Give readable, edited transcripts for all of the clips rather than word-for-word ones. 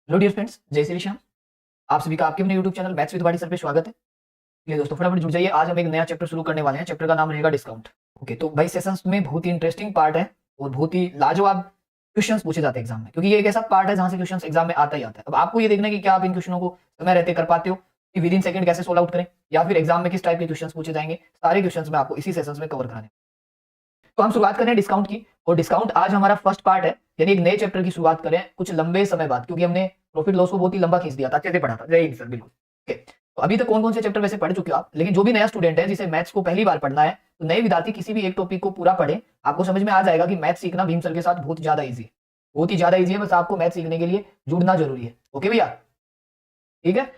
Hello dear friends, जय श्री श्याम। आप सभी का आपके अपने यूट्यूब चैनल मैथ्स विद वाडी सर पे स्वागत है। चलिए दोस्तों, फटाफट जुड़ जाइए। आज हम एक नया चैप्टर शुरू करने वाले हैं। चैप्टर का नाम रहेगा डिस्काउंट। ओके, तो भाई सेशंस में बहुत ही इंटरेस्टिंग पार्ट है और बहुत ही लाजवाब क्वेश्चंस पूछे जाते हैं एग्जाम में, क्योंकि ये एक ऐसा पार्ट है जहां से क्वेश्चंस एग्जाम में आता ही आता है। अब आपको ये देखना है कि क्या आप इन क्वेश्चनों को समय रहते कर पाते हो, कि विद इन सेकंड कैसे सोल्व आउट करें, या फिर एग्जाम में किस टाइप के क्वेश्चंस पूछे जाएंगे। सारे क्वेश्चंस में आपको इसी सेशंस में कवर कराने। तो हम शुरुआत करें डिस्काउंट की, और डिस्काउंट आज हमारा फर्स्ट पार्ट है, यानी एक नए चैप्टर की शुरुआत करें कुछ लंबे समय बाद, क्योंकि हमने प्रॉफिट लॉस को बहुत ही लंबा खींच दिया था, अच्छे से पढ़ा था। जय हिंद सर, बिल्कुल। ओके, तो अभी तक कौन कौन से चैप्टर वैसे पढ़ चुके हो आप, लेकिन जो भी नया स्टूडेंट है जिसे मैथ्स को पहली बार पढ़ना है, तो नए विद्यार्थी किसी भी एक टॉपिक को पूरा पढ़े, आपको समझ में आ जाएगा कि मैथ्स सीखना भीम सर के साथ बहुत ज्यादा ईजी है, बहुत ही ज्यादा ईजी है। बस आपको मैथ्स सीखने के लिए जुड़ना जरूरी है। ओके भैया, ठीक है,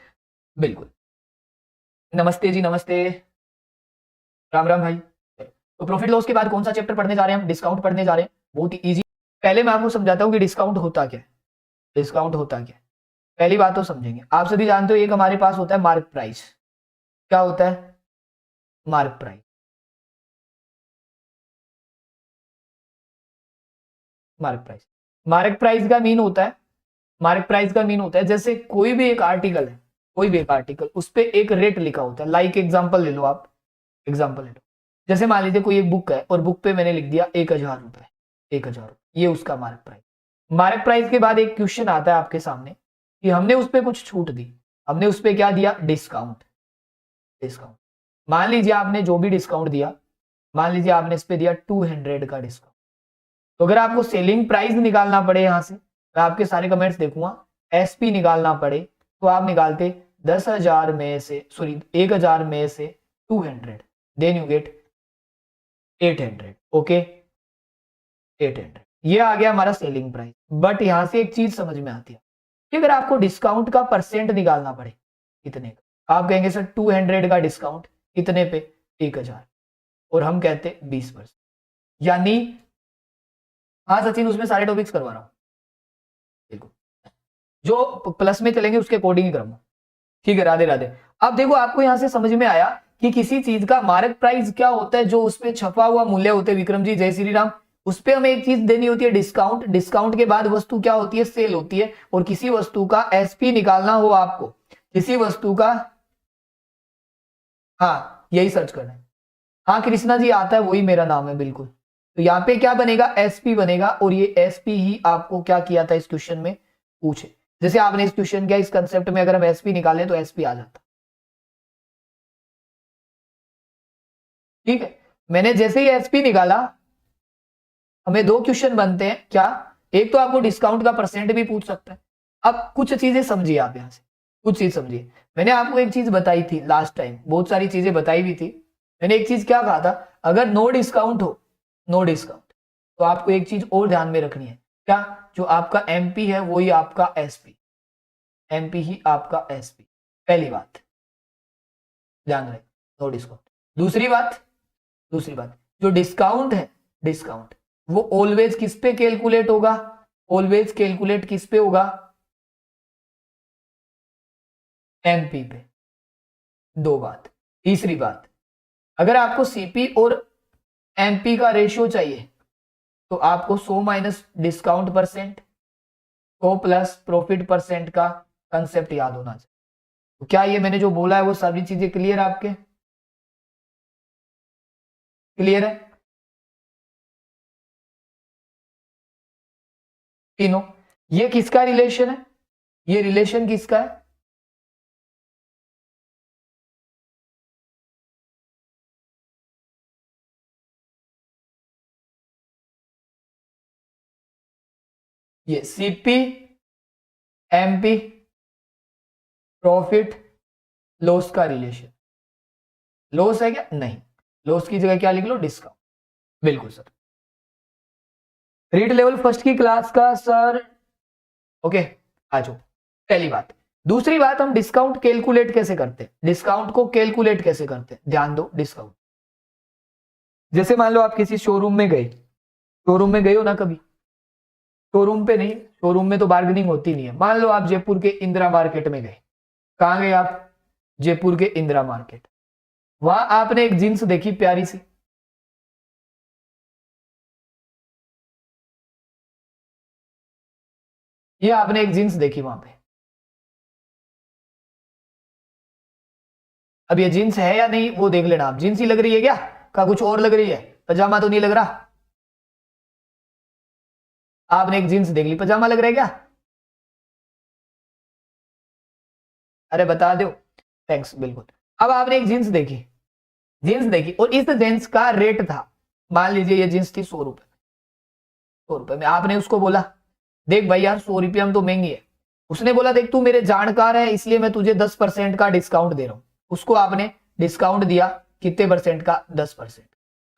बिल्कुल। नमस्ते जी, नमस्ते, राम राम भाई। तो प्रॉफिट लॉस के बाद कौन सा चैप्टर पढ़ने जा रहे हैं हम? डिस्काउंट पढ़ने जा रहे हैं, बहुत ही इजी। पहले मैं आपको समझाता हूं कि डिस्काउंट होता क्या है। डिस्काउंट होता क्या है, पहली बात तो समझेंगे। आप सभी जानते हो एक हमारे पास होता है मार्क प्राइस। क्या होता है? Mark price. Mark price, mark price का मीन होता है, मार्क प्राइस का मीन होता है जैसे कोई भी एक आर्टिकल है, कोई भी एक आर्टिकल, उस पर एक रेट लिखा होता है। लाइक एग्जाम्पल ले लो आप, एग्जाम्पल ले लो। जैसे मान लीजिए कोई एक बुक है और बुक पे मैंने लिख दिया 1,000 रुपए, 1,000, ये उसका मार्क प्राइस। मार्क प्राइस के बाद एक क्वेश्चन आता है आपके सामने कि हमने उस पर कुछ छूट दी, हमने उस पर क्या दिया? डिस्काउंट। डिस्काउंट, मान लीजिए आपने जो भी डिस्काउंट दिया, मान लीजिए आपने इस पे दिया 200 का डिस्काउंट। तो अगर आपको सेलिंग प्राइस निकालना पड़े, यहां से मैं आपके सारे कमेंट्स देखूंगा, एसपी निकालना पड़े, तो आप निकालते 10,000 में से, सॉरी 1,000 में से 200, देन यू गेट 800। ओके, 800, ये आ गया हमारा सेलिंग प्राइस। बट यहां से एक चीज समझ में आती है कि अगर आपको डिस्काउंट का परसेंट निकालना पड़े, कितने का, आप कहेंगे सर 200 का डिस्काउंट कितने पे? 1,000, और हम कहते 20%। यानी, हाँ सचिन, उसमें सारे टॉपिक्स करवा रहा हूं, देखो जो प्लस में चलेंगे उसके अकॉर्डिंग ही करूंगा। ठीक है, राधे राधे। अब देखो, आपको यहां से समझ में आया कि किसी चीज का मार्क प्राइस क्या होता है, जो उसपे छपा हुआ मूल्य होते हैं। विक्रम जी, जय श्री राम। उस पे हमें एक चीज देनी होती है, डिस्काउंट। डिस्काउंट के बाद वस्तु क्या होती है? सेल होती है। और किसी वस्तु का एसपी निकालना हो आपको, किसी वस्तु का, हाँ यही सर्च करना है। हाँ कृष्णा जी, आता है, वही मेरा नाम है, बिल्कुल। तो यहाँ पे क्या बनेगा? एसपी बनेगा, और ये एसपी ही आपको क्या किया था इस क्वेश्चन में पूछे। जैसे आपने इस क्वेश्चन किया, इस कंसेप्ट में अगर हम एसपी निकालें तो एसपी आ जाता। ठीक है, मैंने जैसे ही एसपी निकाला, हमें दो क्वेश्चन बनते हैं। क्या? एक तो आपको डिस्काउंट का परसेंट भी पूछ सकता है। अब कुछ चीजें समझिए आप यहां से, कुछ चीज समझिए। मैंने आपको एक चीज बताई थी लास्ट टाइम, बहुत सारी चीजें बताई हुई थी। मैंने एक चीज क्या कहा था? अगर नो डिस्काउंट हो, नो डिस्काउंट, तो आपको एक चीज और ध्यान में रखनी है। क्या? जो आपका एमपी है वही आपका एसपी, एमपी ही आपका एसपी। पहली बात ध्यान रहे, नो डिस्काउंट। दूसरी बात, दूसरी बात, जो डिस्काउंट है, डिस्काउंट वो ऑलवेज किस पे कैलकुलेट होगा? ऑलवेज कैलकुलेट किस पे होगा? एमपी पे। दो बात। तीसरी बात, अगर आपको सीपी और एमपी का रेशियो चाहिए, तो आपको 100 minus discount percent, 100 plus profit percent का कंसेप्ट याद होना चाहिए। तो क्या ये मैंने जो बोला है वो सभी चीजें क्लियर है आपके? क्लियर है तीनों? ये किसका रिलेशन है? ये रिलेशन किसका है? ये सीपी एमपी प्रॉफिट लॉस का रिलेशन। लॉस है क्या? नहीं, लॉस की जगह क्या लिख लो? डिस्काउंट। बिल्कुल सर। रीड लेवल फर्स्ट की क्लास का सर, ओके, आ जाओ। पहली बात। दूसरी बात, हम डिस्काउंट कैलकुलेट कैसे करते हैं? डिस्काउंट को कैलकुलेट कैसे करते हैं, ध्यान दो। डिस्काउंट, जैसे मान लो आप किसी शोरूम में गए, शोरूम में गए हो ना कभी? शोरूम पे नहीं, शोरूम में तो बार्गेनिंग होती नहीं है। मान लो आप जयपुर के इंदिरा मार्केट में गए। कहां गए आप? जयपुर के इंदिरा मार्केट। वहां आपने एक जींस देखी प्यारी सी, ये आपने एक जींस देखी वहां पे, अब ये जीन्स है या नहीं वो देख लेना आप, जीन्स ही लग रही है क्या, का कुछ और लग रही है, पजामा तो नहीं लग रहा, आपने एक जीन्स देख ली, पजामा लग रहा है क्या, अरे बता दो, थैंक्स, बिल्कुल। अब आपने एक जीन्स देखी, जीन्स देखी और इस जीन्स का रेट था, मान लीजिए ये जीन्स थी 100 रुपए, 100 रुपए में, आपने उसको बोला देख भाई यार 100 रुपये में तो महंगी है, उसने बोला देख तू मेरे जानकार है इसलिए मैं तुझे 10% का डिस्काउंट दे रहा हूं, उसको आपने डिस्काउंट दिया कितने परसेंट का, 10%,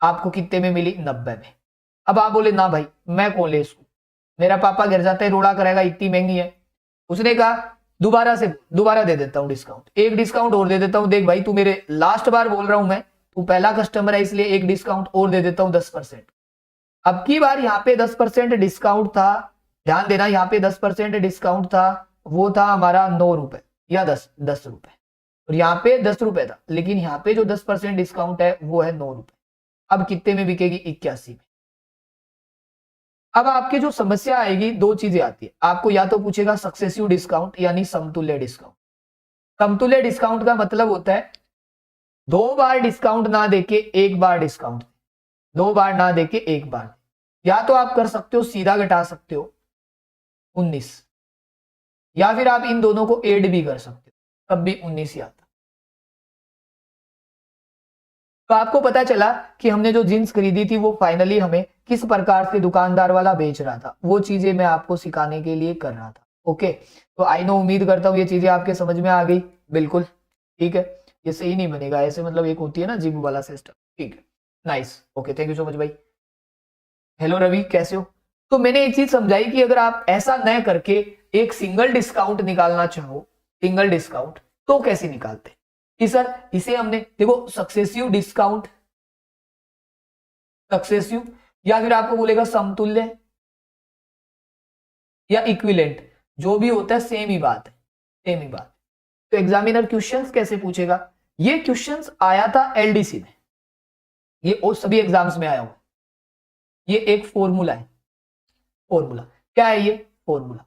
आपको कितने में मिली, 90 में। अब आप बोले ना भाई मैं कौन ले इसको, मेरा पापा गिर जाता है रोड़ा करेगा, इतनी महंगी है, उसने कहा दोबारा दे देता हूं डिस्काउंट, एक डिस्काउंट और दे देता हूं, देख भाई तू मेरे लास्ट बार बोल रहा हूं मैं, तू पहला कस्टमर है इसलिए एक डिस्काउंट और दे देता हूं 10%। अब की बार यहाँ पे 10% डिस्काउंट था, ध्यान देना यहाँ पे 10% डिस्काउंट था, वो था हमारा 9 रुपए या 10 रुपए, और यहाँ पे 10 रुपए था, लेकिन यहाँ पे जो 10% डिस्काउंट है वो है 9 रुपए। अब कितने में बिकेगी, 81 में। अब आपकी जो समस्या आएगी दो चीजें आती है, आपको या तो पूछेगा सक्सेसिव डिस्काउंट यानी समतुल्य डिस्काउंट। समतुल्य डिस्काउंट का मतलब होता है 2 बार डिस्काउंट ना देके एक बार डिस्काउंट, 2 बार ना देके एक बार, या तो आप कर सकते हो सीधा घटा सकते हो 19, या फिर आप इन दोनों को ऐड भी कर सकते हो तब भी 19 ही आता। तो आपको पता चला कि हमने जो जींस खरीदी थी वो फाइनली हमें किस प्रकार से दुकानदार वाला बेच रहा था, वो चीजें मैं आपको सिखाने के लिए कर रहा था। ओके, तो आई नो, उम्मीद करता हूँ ये चीजें आपके समझ में आ गई, बिल्कुल ठीक है, ये सही नहीं बनेगा ऐसे, मतलब एक होती है ना जिम वाला सिस्टम, ठीक है, nice, okay, thank you so much भाई। हेलो रवि, कैसे हो। तो मैंने एक चीज समझाई कि अगर आप ऐसा न करके एक सिंगल डिस्काउंट निकालना चाहो, सिंगल डिस्काउंट, तो कैसे निकालते कि सर इसे हमने देखो सक्सेसिव डिस्काउंट, सक्सेसिव, या फिर आपको बोलेगा समतुल्य या इक्विवेलेंट, जो भी होता है सेम ही बात है, सेम ही बात। तो एग्जामिनर क्वेश्चंस कैसे पूछेगा, ये क्वेश्चंस आया था एलडीसी में, ये और सभी एग्जाम्स में आया हुआ, ये एक फॉर्मूला है, फॉर्मूला क्या है ये फॉर्मूला,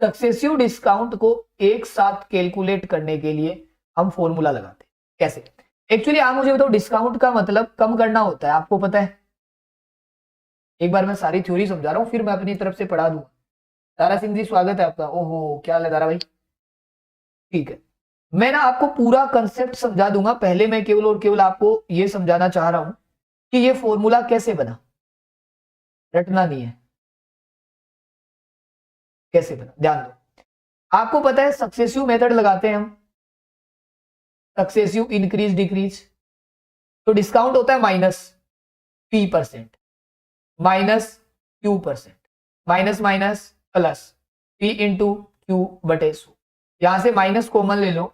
सक्सेसिव डिस्काउंट को एक साथ कैलकुलेट करने के लिए हम फॉर्मूला लगाते हैं। कैसे, एक्चुअली आप मुझे बताओ डिस्काउंट का मतलब कम करना होता है, आपको पता है, एक बार मैं सारी थ्योरी समझा रहा हूं फिर मैं अपनी तरफ से पढ़ा दूंगा। तारा सिंह जी स्वागत है आपका, ओहो क्या हाल है तारा भाई, ठीक है, मैं ना आपको पूरा कंसेप्ट समझा दूंगा, पहले मैं केवल और केवल आपको यह समझाना चाह रहा हूं कि यह फॉर्मूला कैसे बना, रटना नहीं है, कैसे बना ध्यान दो। आपको पता है सक्सेसिव मेथड लगाते हैं हम, सक्सेसिव इंक्रीज डिक्रीज, तो डिस्काउंट होता है -P%, -Q%, minus minus plus P×Q/100, यहां से माइनस कॉमन ले लो,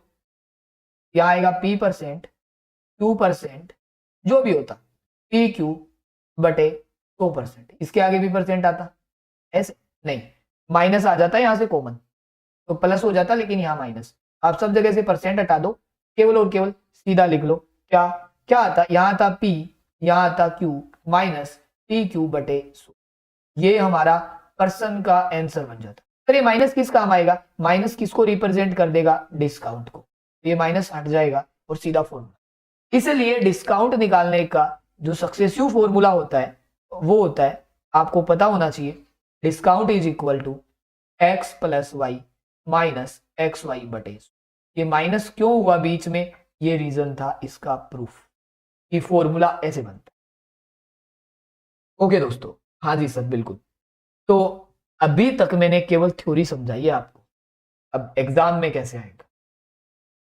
यहां आएगा P%, Q%, जो भी होता PQ/100%, इसके आगे भी परसेंट आता, ऐसे नहीं, माइनस आ जाता है यहां से कॉमन, तो प्लस हो जाता लेकिन यहां माइनस, आप सब जगह से परसेंट हटा दो, केवल और केवल सीधा लिख लो, क्या क्या आता, यहां था P, यहां था Q, माइनस PQ/100, ये हमारा पर्सन का आंसर बन जाता। चलिए माइनस किस काम आएगा, माइनस किसको रिप्रेजेंट कर देगा, डिस्काउंट को, ये माइनस हट जाएगा और सीधा फॉर्मूला। इसलिए डिस्काउंट निकालने का जो सक्सेसिव फॉर्मूला होता है वो होता है, आपको पता होना चाहिए, discount is equal to x + y minus XY/100। ये माइनस क्यों हुआ बीच में, ये रीजन था इसका प्रूफ, कि फॉर्मूला ऐसे बनता है। ओके दोस्तों, हाँ जी सर बिल्कुल। तो अभी तक मैंने केवल थ्योरी समझाई है आपको, अब एग्जाम में कैसे आएगा,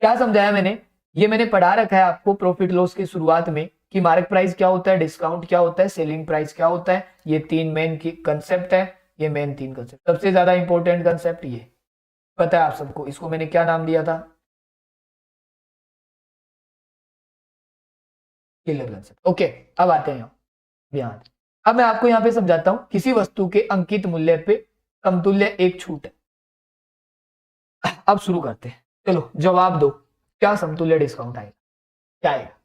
क्या समझाया मैंने, ये मैंने पढ़ा रखा है आपको प्रॉफिट लॉस की शुरुआत में कि मार्केट प्राइस क्या होता है, डिस्काउंट क्या होता है, सेलिंग प्राइस क्या होता है, ये 3 मेन की कंसेप्ट है, ये मेन 3 कंसेप्ट, सबसे ज्यादा इंपॉर्टेंट कंसेप्ट ये पता है आप सबको, इसको मैंने क्या नाम दिया था, किलर कंसेप्ट। ओके, अब आते हैं यहाँ, अब मैं आपको यहाँ पे समझाता हूं, किसी वस्तु के अंकित मूल्य पे समतुल्य एक छूट है। अब शुरू करते हैं, चलो जवाब दो, क्या समतुल्य डिस्काउंट आएगा, क्या आएगा,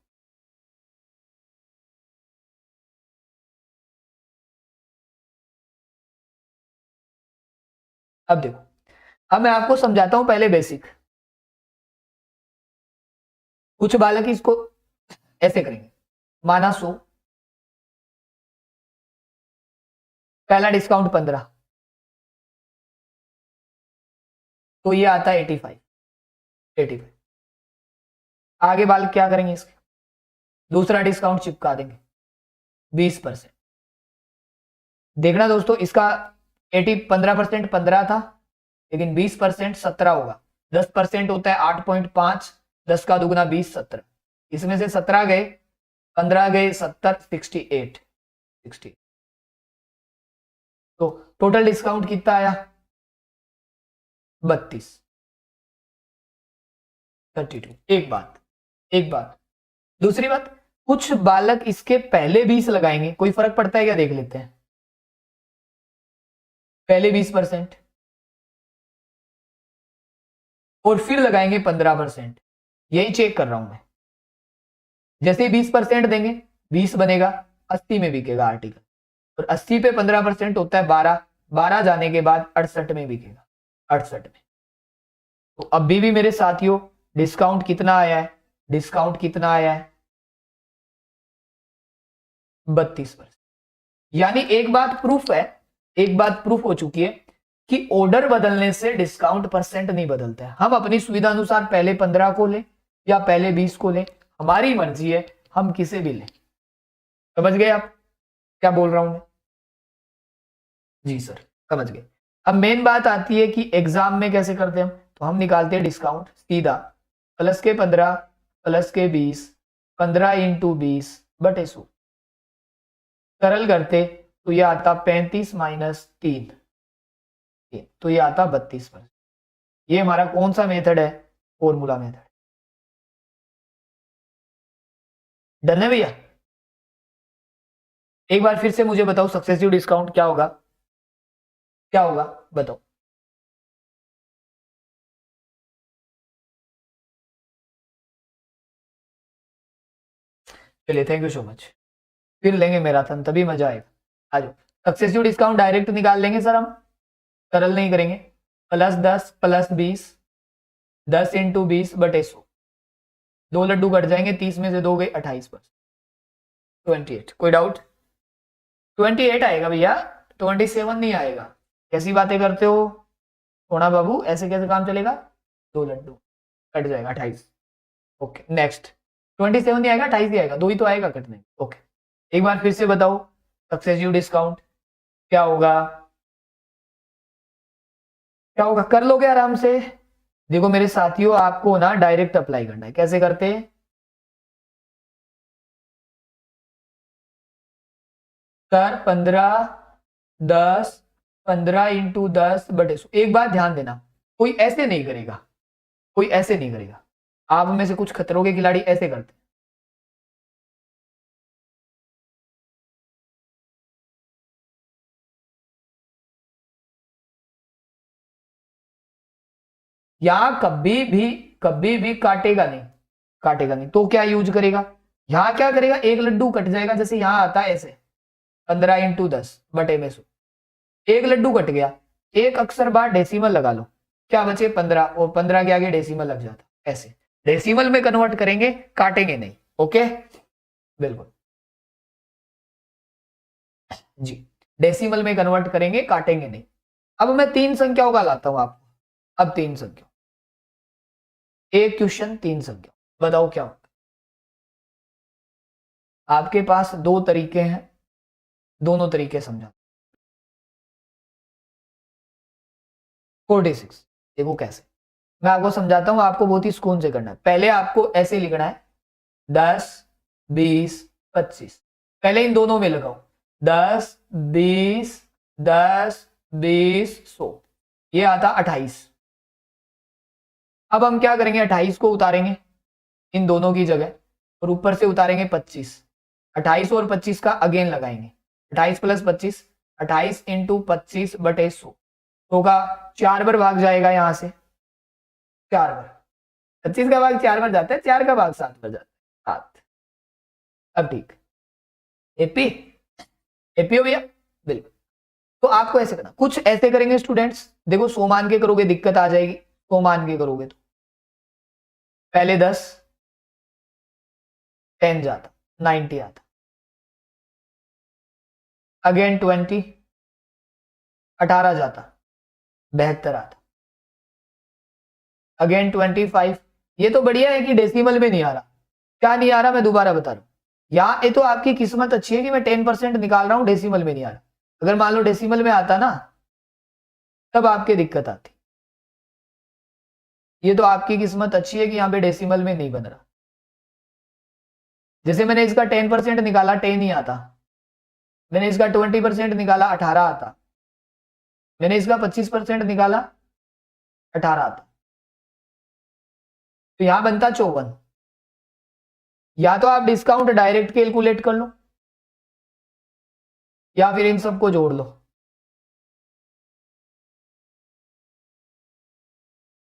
अब देखो, अब मैं आपको समझाता हूं पहले बेसिक, कुछ बालक इसको ऐसे करेंगे, माना 100, पहला डिस्काउंट 15, तो ये आता है 85। आगे बालक क्या करेंगे, इसके दूसरा डिस्काउंट चिपका देंगे 20%। देखना दोस्तों, इसका 15% 15 था, लेकिन 20% 17 होगा। 10% होता है 8.5, 10 का दुगना 20, 17। इसमें से 17 गए, 15 गए, 70, 68। तो टोटल डिस्काउंट कितना आया, 32, 32। एक बात। दूसरी बात, कुछ बालक इसके पहले 20 लगाएंगे, कोई फर्क पड़ता है क्या, देख लेते हैं। पहले 20% और फिर लगाएंगे 15%। यही चेक कर रहा हूं मैं। जैसे 20% देंगे, 20 बनेगा, 80 में बिकेगा आर्टिकल, और 80 पे 15% होता है 12, 12 जाने के बाद 68 में बिकेगा, 68 में। तो अभी भी मेरे साथियों डिस्काउंट कितना आया है, डिस्काउंट कितना आया है, 32%। यानी एक बात प्रूफ है, एक बात प्रूफ हो चुकी है कि ऑर्डर बदलने से डिस्काउंट परसेंट नहीं बदलता है। हम अपनी सुविधा अनुसार पहले 15 को लें या पहले 20 को लें, हमारी मर्जी है, हम किसे भी लें। समझ गए आप क्या बोल रहा हूं मैं? जी सर, समझ गए। अब मेन बात आती है कि एग्जाम में कैसे करते हैं हम, तो हम निकालते हैं डिस्काउंट सीधा, प्लस के 15 प्लस के 20, 15 इंटू 20 बटे 100। सरल करते तो ये आता 35 माइनस 3, तो ये आता 32%। ये हमारा कौन सा मेथड है, फॉर्मूला मेथड। डन है भैया? एक बार फिर से मुझे बताओ, सक्सेसिव डिस्काउंट क्या होगा, क्या होगा बताओ। चलिए, थैंक यू सो मच। फिर लेंगे मैराथन, तभी मजा आएगा। आ जाओ, सक्सेसिव डिस्काउंट डायरेक्ट निकाल लेंगे सर हम, सरल नहीं करेंगे। प्लस 10 प्लस 20, 10 इंटू 20 बटे 100। 2 लड्डू कट जाएंगे, 30 में से 2 गए, 28%, 28। कोई डाउट? 28 आएगा भैया, 27 नहीं आएगा। कैसी बातें करते हो सोना बाबू, ऐसे कैसे काम चलेगा? 2 लड्डू कट जाएगा, 28। ओके नेक्स्ट, 27 नहीं आएगा, 28 ही आएगा, 2 ही तो आएगा कटने। ओके, एक बार फिर से बताओ, सक्सेसिव डिस्काउंट क्या होगा, क्या होगा, कर लोगे आराम से। देखो मेरे साथियों, आपको ना डायरेक्ट अप्लाई करना है। कैसे करते हैं, सर 15 10, 15 इंटू 10 बटे 100। एक बात ध्यान देना, कोई ऐसे नहीं करेगा, कोई ऐसे नहीं करेगा। आप में से कुछ खतरों के खिलाड़ी ऐसे करते हैं। यहां कभी भी काटेगा नहीं, काटेगा नहीं। तो क्या यूज करेगा, यहां क्या करेगा, एक लड्डू कट जाएगा, जैसे यहां आता है ऐसे 15 इंटू 10 बटे में 100। एक लड्डू कट गया, एक अक्षर बाद डेसिमल लगा लो, क्या बचे 15, और 15 के आगे डेसिमल लग जाता। ऐसे डेसिमल में कन्वर्ट करेंगे, काटेंगे नहीं। ओके, बिल्कुल जी, डेसिमल में कन्वर्ट करेंगे, काटेंगे नहीं। अब मैं 3 संख्याओं का लाता हूं आपको। अब 3 संख्या, एक क्वेश्चन 3 संख्या, बताओ क्या होता है। आपके पास 2 तरीके हैं, दोनों तरीके समझा। 46, देखो कैसे, मैं आपको समझाता हूं, आपको बहुत ही सुकून से करना है। पहले आपको ऐसे लिखना है 10 20 25, पहले इन दोनों में लगाओ 10 20 10 20 100, ये आता 28। अब हम क्या करेंगे, 28 को उतारेंगे इन दोनों की जगह, और ऊपर से उतारेंगे 25। 28 और 25 का अगेन लगाएंगे, 28 प्लस 25, 28 इंटू 25 बटे 100 होगा। 4 बार भाग जाएगा यहां से, 4 बार, 25 का भाग 4 बार जाता है, 4 का भाग 7 बार जाता है, 7। अब ठीक, एपी, एपी हो भैया, बिल्कुल। तो आपको ऐसे करना, कुछ ऐसे करेंगे स्टूडेंट्स, देखो 100 मान के करोगे दिक्कत आ जाएगी, 100 मान के करोगे तो पहले 10 10 जाता, 90 आता, अगेन 20, 18 जाता, 72 आता, अगेन 25। ये तो बढ़िया है कि डेसिमल में नहीं आ रहा। क्या नहीं आ रहा, मैं दोबारा बता रहा हूं। यहाँ ये तो आपकी किस्मत अच्छी है कि मैं 10% निकाल रहा हूं, डेसिमल में नहीं आ रहा। अगर मान लो डेसिमल में आता ना, तब आपकी दिक्कत आती। ये तो आपकी किस्मत अच्छी है कि यहाँ पे डेसिमल में नहीं बन रहा। जैसे मैंने इसका 10% निकाला, 10 ही आता। मैंने इसका 20% निकाला, 18 आता। मैंने इसका 25% निकाला, 18 आता। तो यहां बनता 54। या तो आप डिस्काउंट डायरेक्ट कैलकुलेट कर लो, या फिर इन सबको जोड़ लो।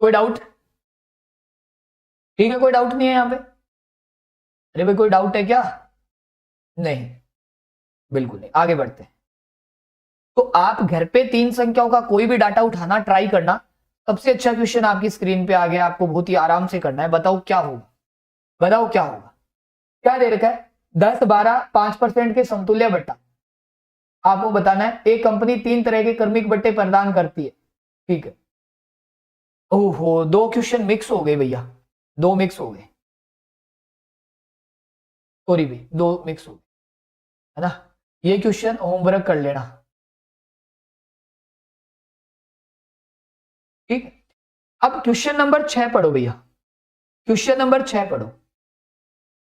कोई डाउट? ठीक है, कोई डाउट नहीं है यहां पे? अरे भाई कोई डाउट है क्या? नहीं, बिल्कुल नहीं। आगे बढ़ते हैं। तो आप घर पे 3 संख्याओं का कोई भी डाटा उठाना ट्राई करना। सबसे अच्छा क्वेश्चन आपकी स्क्रीन पे आ गया, आपको बहुत ही आराम से करना है। बताओ क्या होगा, बताओ क्या होगा। क्या दे रखा है? 10, 12, 5% के समतुल्य बट्टा। आपको बताना है एक कंपनी 3 तरह के क्रमिक बट्टे प्रदान करती है। ठीक है। ओहो, 2 क्वेश्चन मिक्स हो गए भैया, 2 मिक्स हो गए। सॉरी भाई, 2 मिक्स हो गए, है ना। ये क्वेश्चन होमवर्क कर लेना। ठीक है। अब क्वेश्चन नंबर 6 पढ़ो भैया। क्वेश्चन नंबर 6 पढ़ो।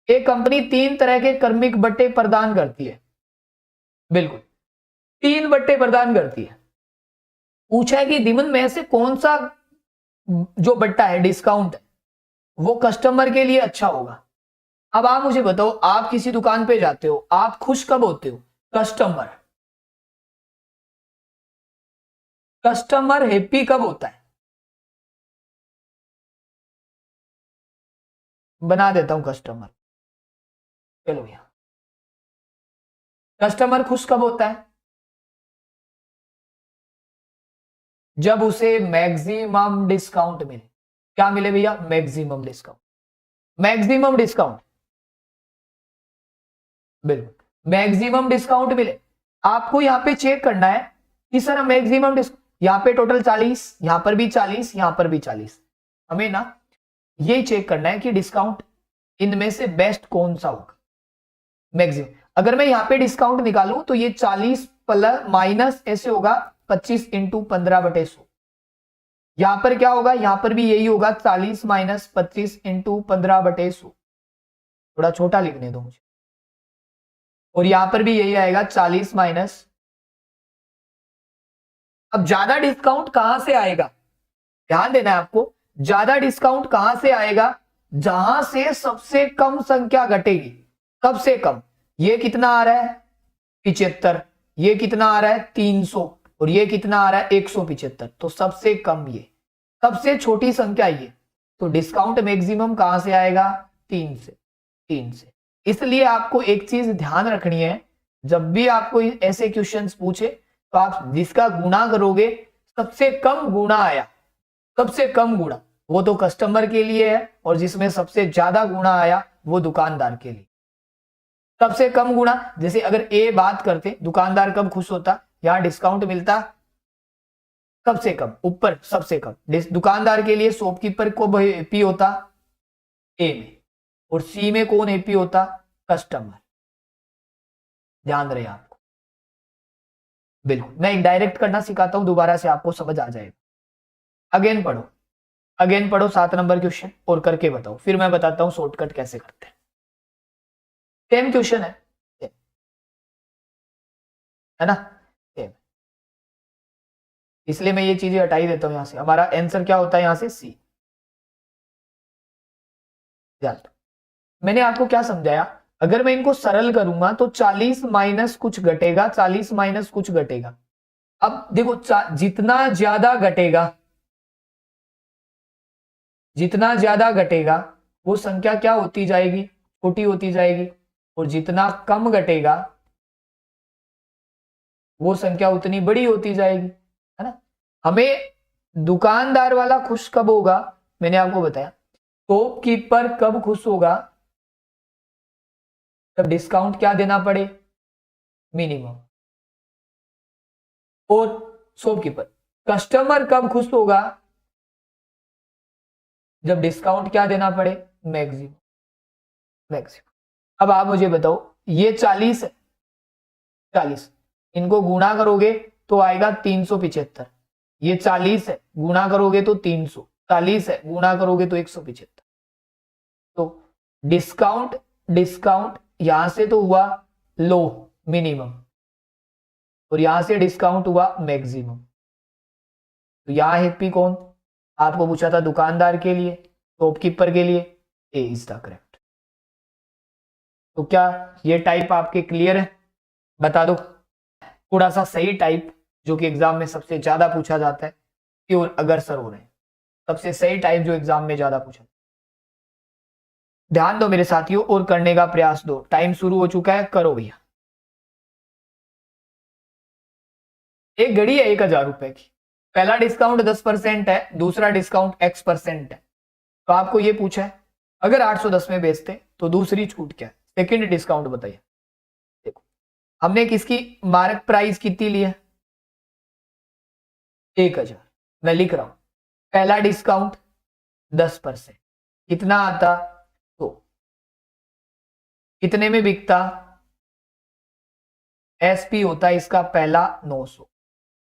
एक कंपनी 3 तरह के क्रमिक बट्टे प्रदान करती है। बिल्कुल, 3 बट्टे प्रदान करती है। पूछा है कि निम्न में से कौन सा जो बट्टा है डिस्काउंट वो कस्टमर के लिए अच्छा होगा। अब आप मुझे बताओ, आप किसी दुकान पे जाते हो, आप खुश कब होते हो? कस्टमर, कस्टमर हैप्पी कब होता है? बना देता हूं कस्टमर। चलो भैया, कस्टमर खुश कब होता है? जब उसे मैक्सिमम डिस्काउंट मिले। क्या मिले भैया? Maximum discount. मैक्सिमम डिस्काउंट, बिल्कुल मैक्सिमम डिस्काउंट मिले। आपको यहां पे चेक करना है कि सर मैक्सिमम डिस्काउंट, यहां पे टोटल 40, यहां पर भी 40, यहां पर भी 40। हमें ना ये चेक करना है कि डिस्काउंट इनमें से बेस्ट कौन सा होगा, मैक्सिमम। अगर मैं यहां पे डिस्काउंट निकालूं तो ये 40 प्लस माइनस ऐसे होगा 25 इंटू 15/100। यहां पर क्या होगा? यहां पर भी यही होगा 40 माइनस 25 इंटू 15/100। थोड़ा छोटा लिखने दो मुझे। और यहां पर भी यही आएगा 40 माइनस। अब ज्यादा डिस्काउंट कहां से आएगा? ध्यान देना है आपको। ज्यादा डिस्काउंट कहां से आएगा? जहां से सबसे कम संख्या घटेगी। सबसे कम ये कितना आ रहा है? 75। ये कितना आ रहा है? 300। और ये कितना आ रहा है? 175। तो सबसे कम ये, सबसे छोटी संख्या ये। तो डिस्काउंट मैक्सिमम कहां से आएगा? 3 से, 3 से। इसलिए आपको एक चीज ध्यान रखनी है, जब भी आपको ऐसे क्वेश्चंस पूछे तो आप जिसका गुणा करोगे, सबसे कम गुणा आया, सबसे कम गुणा वो तो कस्टमर के लिए है, और जिसमें सबसे ज्यादा गुणा आया वो दुकानदार के लिए। सबसे कम गुणा, जैसे अगर ए बात करते, दुकानदार कब खुश होता? यहां डिस्काउंट मिलता सबसे कम ऊपर, सबसे कम। दुकानदार के लिए शॉपकीपर को हैप्पी होता ए में, और सी में कौन हैप्पी होता? कस्टमर। ध्यान रहे आपको। बिल्कुल, मैं इनडायरेक्ट करना सिखाता हूं, दोबारा से आपको समझ आ जाएगा। अगेन पढ़ो, अगेन पढ़ो 7 नंबर क्वेश्चन और करके बताओ, फिर मैं बताता हूं शॉर्टकट कैसे करते हैं। सेम क्वेश्चन है ना, सेम। इसलिए मैं ये चीजें हटाई देता हूं यहां से। हमारा आंसर क्या होता है यहां से? सी। मैंने आपको क्या समझाया? अगर मैं इनको सरल करूंगा तो 40 माइनस कुछ घटेगा, 40 माइनस कुछ घटेगा। अब देखो, जितना ज्यादा घटेगा, जितना ज्यादा घटेगा वो संख्या क्या होती जाएगी? छोटी होती जाएगी। और जितना कम घटेगा वो संख्या उतनी बड़ी होती जाएगी, है ना। हमें दुकानदार वाला खुश कब होगा? मैंने आपको बताया। शॉपकीपर कब खुश होगा? जब डिस्काउंट क्या देना पड़े, मिनिमम। और शॉपकीपर, कस्टमर कब खुश होगा, जब डिस्काउंट क्या देना पड़े, मैक्सिमम। अब आप मुझे बताओ, ये 40 है, 40 इनको गुणा करोगे तो आएगा 375। ये 40 है, गुणा करोगे तो 300, 40 है, गुणा करोगे तो 175। तो डिस्काउंट डिस्काउंट यहां से तो हुआ लो, मिनिमम, और यहां से डिस्काउंट हुआ मैक्सिमम। तो यहां हैप्पी कौन, आपको पूछा था दुकानदार के लिए, शॉपकीपर के लिए, ए इज द करेक्ट। तो क्या ये टाइप आपके क्लियर है, बता दो। थोड़ा सा सही टाइप जो कि एग्जाम में सबसे ज्यादा पूछा जाता है, प्योर अगर सर हो रहे हैं, सबसे सही टाइप जो एग्जाम में ज्यादा पूछा। ध्यान दो मेरे साथियों और करने का प्रयास दो, टाइम शुरू हो चुका है, करो भैया। एक घड़ी है 1000 रुपए की, पहला डिस्काउंट 10% है, दूसरा डिस्काउंट X% है। तो आपको ये पूछा है अगर 810 में बेचते तो दूसरी छूट क्या है, सेकंड डिस्काउंट बताइए। देखो हमने किसकी मार्क प्राइस कितनी ली है, 1000। मैं लिख रहा हूं पहला डिस्काउंट 10%, कितना आता, तो कितने में बिकता, एसपी होता है इसका पहला 900।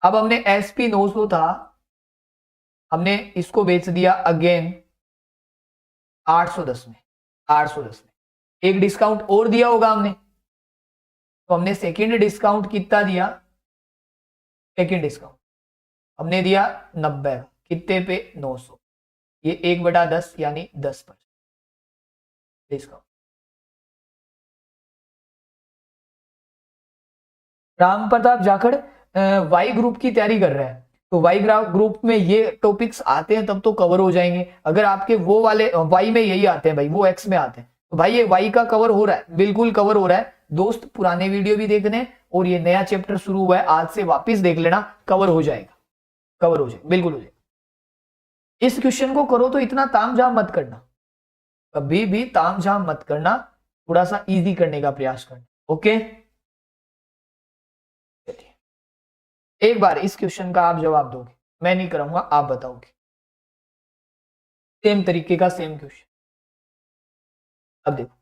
अब हमने एसपी 900 था, हमने इसको बेच दिया अगेन 810 में, 810 में एक डिस्काउंट और दिया होगा हमने, तो हमने सेकंड डिस्काउंट कितना दिया, सेकंड डिस्काउंट हमने दिया 90, कितने पे, 900। ये 1/10 यानी 10% discount. Ram Pratap Jakhar Y group की तैयारी कर रहे हैं, तो वाई ग्रुप में ये टॉपिक्स आते हैं तब तो कवर हो जाएंगे। अगर आपके वो वाले वाई में यही आते हैं भाई, वो एक्स में आते हैं, तो भाई ये वाई का कवर हो रहा है, बिल्कुल कवर हो रहा है दोस्त। पुराने वीडियो भी देखने और ये नया चैप्टर शुरू हुआ है आज से वापस देख लेना, कवर हो जाएगा, कवर हो जाएगा, बिल्कुल हो जाएगा। इस क्वेश्चन को करो तो इतना तामझाम मत करना, कभी भी तामझाम मत करना, थोड़ा सा इजी करने का प्रयास करना। ओके, एक बार इस क्वेश्चन का आप जवाब दोगे, मैं नहीं कराऊंगा, आप बताओगे, सेम तरीके का सेम क्वेश्चन। अब देखो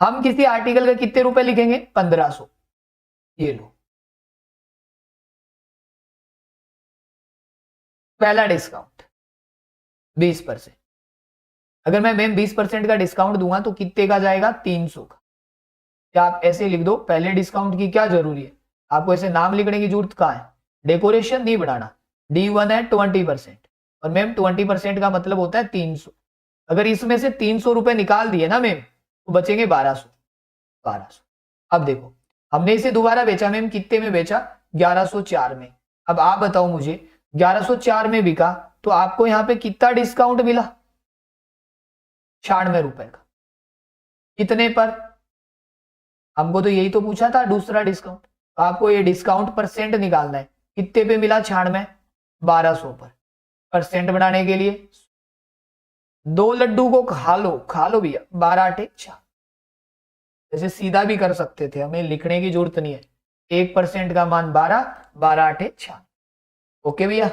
हम किसी आर्टिकल का कितने रुपए लिखेंगे, 1500, ये लो पहला डिस्काउंट 20%। अगर मैं मैम 20% का डिस्काउंट दूंगा तो कितने का जाएगा, 300 का। क्या आप ऐसे लिख दो, पहले डिस्काउंट की क्या जरूरी है, आपको ऐसे नाम लिखने की जरूरत कहां है, डेकोरेशन नहीं बढ़ाना। D1 है 20%, और मैम 20% का मतलब होता है 300। अगर इसमें से 300 रुपए निकाल दिए ना मैम तो बचेंगे 1200, 1200। अब देखो हमने इसे दोबारा बेचा मैम, कितने में बेचा, 1104 में। अब आप बताओ मुझे 1104 में बिका तो आपको यहां पे कितना डिस्काउंट मिला, 96 रुपए का। कितने पर, हमको तो यही तो पूछा था दूसरा डिस्काउंट, तो आपको ये डिस्काउंट परसेंट निकालना है, कितने पे मिला, 96, 1200 पर। परसेंट बनाने के लिए 2 लड्डू को खा लो भैया, 12×8=4। जैसे सीधा भी कर सकते थे, हमें लिखने की जरूरत नहीं है। 1% का मान 12, 12×8=4। ओके भैया,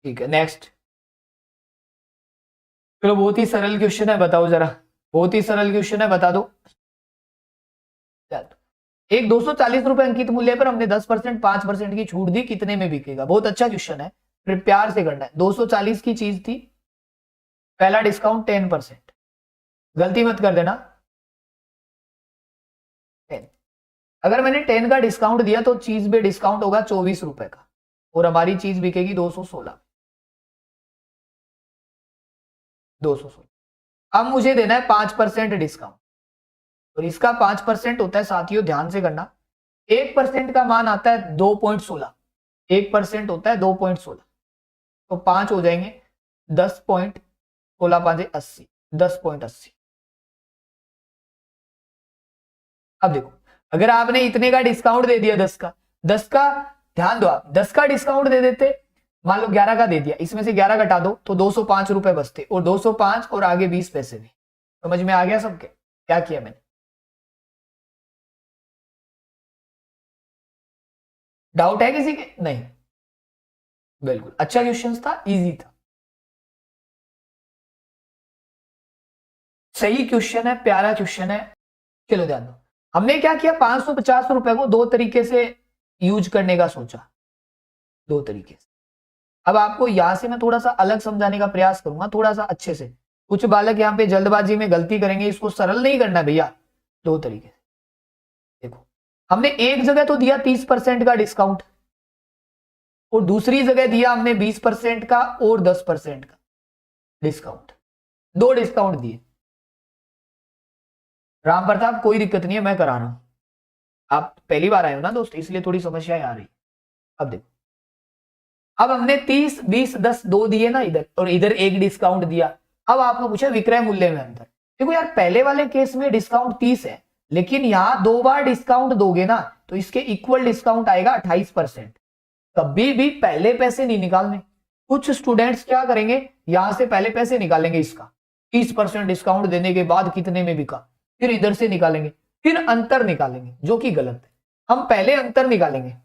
ठीक है नेक्स्ट। चलो बहुत ही सरल क्वेश्चन है, बताओ जरा, बहुत ही सरल क्वेश्चन है, बता दो। एक 240 रुपए अंकित मूल्य पर हमने 10% 5% की छूट दी, कितने में बिकेगा। बहुत अच्छा क्वेश्चन है, फिर प्यार से करना है। 240 की चीज थी, पहला डिस्काउंट 10%, गलती मत कर देना 10। अगर मैंने 10 का डिस्काउंट दिया तो चीज पे डिस्काउंट होगा 24 रुपए का, और हमारी चीज बिकेगी 216, 216। अब मुझे देना है 5% डिस्काउंट, और इसका 5% होता है साथियों, ध्यान से करना, 1% का मान आता है 2.16, 1% होता है 2.16, तो 5 हो जाएंगे 10.16×5=80, 10.80। अब देखो अगर आपने इतने का डिस्काउंट दे दिया, 10 का ध्यान दो, आप 10 का डिस्काउंट दे देते, मान लो 11 का दे दिया, इसमें से 11 घटा दो तो 205 रुपए बचते, और 205 और आगे 20 पैसे भी। समझ में आ गया सबके क्या किया मैंने। डाउट है किसी के? नहीं, बिल्कुल अच्छा क्वेश्चन था, इजी था, सही क्वेश्चन है, प्यारा क्वेश्चन है। चलो ध्यान दो, हमने क्या किया, 550 रुपए को दो तरीके से यूज करने का सोचा, दो तरीके से। अब आपको यहां से मैं थोड़ा सा अलग समझाने का प्रयास करूंगा, थोड़ा सा अच्छे से। कुछ बालक यहाँ पे जल्दबाजी में गलती करेंगे, इसको सरल नहीं करना भैया, दो तरीके से। देखो, हमने एक जगह तो दिया 30% का डिस्काउंट, और दूसरी जगह दिया हमने 20% का और 10% का डिस्काउंट, दो डिस्काउंट दिए। राम प्रताप कोई दिक्कत नहीं है, मैं करा रहा हूं, आप पहली बार आए हो ना दोस्त, इसलिए थोड़ी समस्याएं आ रही। अब देखो, अब हमने 30 20 10 दो दिए ना इधर, और इधर एक डिस्काउंट दिया। अब आपको पूछा विक्रय मूल्य में अंतर। देखो यार, पहले वाले केस में डिस्काउंट 30 है, लेकिन यहां दो बार डिस्काउंट दोगे ना, तो इसके इक्वल डिस्काउंट आएगा 28%। कभी भी पहले पैसे नहीं निकालने। कुछ स्टूडेंट्स क्या करेंगे, यहां से पहले पैसे निकालेंगे इसका, 30% डिस्काउंट देने के बाद कितने में बिका, फिर इधर से निकालेंगे, फिर अंतर निकालेंगे, जो कि गलत है। हम पहले अंतर निकालेंगे,